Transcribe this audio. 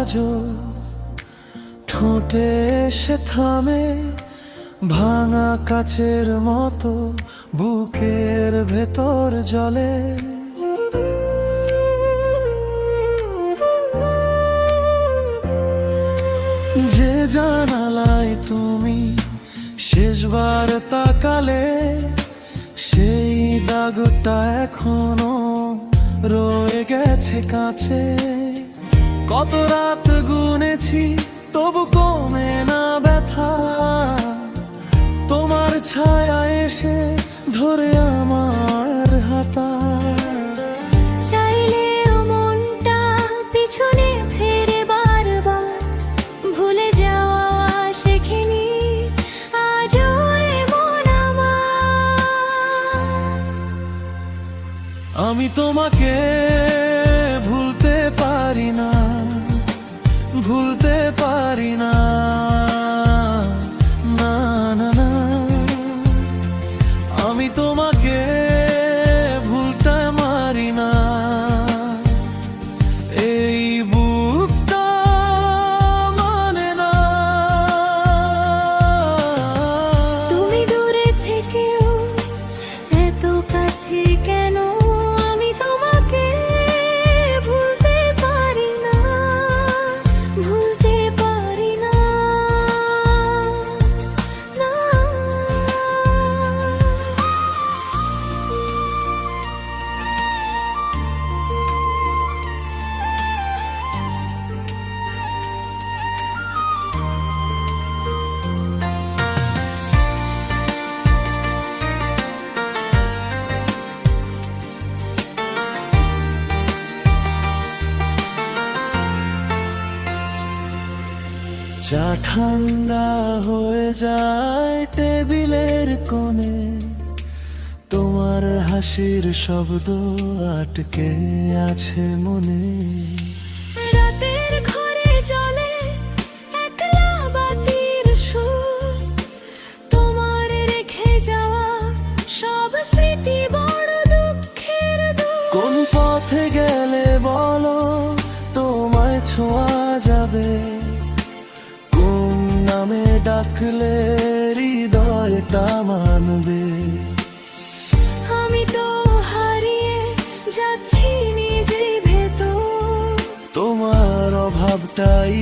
আজও ঠোঁটে এসে থামে, ভাঙা কাচের মতো বুকের ভেতর জলে। যে জানালায় তুমি শেষবার তাকালে, সেই দাগটা এখনো রয়ে গেছে কাছে। কত রাত গুনেছি তবু কমে না ব্যথা, তোমার ছায়া এসে ধরে আমার হাতা। চাইলে মনটা পিছনে ফিরে বারবার, ভুলে যাওয়া শেখেনি আজও এমন আমার। আমি তোমাকে ভুলতে পারি না, ভুলতে পারি না, না না না। আমি তোমাকে ভুলতে পারি না, এই বুকটা মানে না। তুমি দূরে থেকেও এত কাছে কেন, আমি তোমাকে ভুলতে পারি না, ভুলতে পারি না, না। চা ঠান্ডা হয়ে যায় টেবিলের কোণে, তোমার হাসির শব্দ আটকে আছে মনে। রাতের ঘরে জ্বলে একলা বাতির সুর, তোমার রেখে যাওয়া সব স্মৃতি বড় দুঃখের দূর। কোন পথে গেলে বলো তোমায় ছোঁয়া যাবে, কোন নামে ডাকলে হৃদয়টা মানবে। আমি তো হারিয়ে যাচ্ছি নিজে ভেতর, তোমার অভাবটাই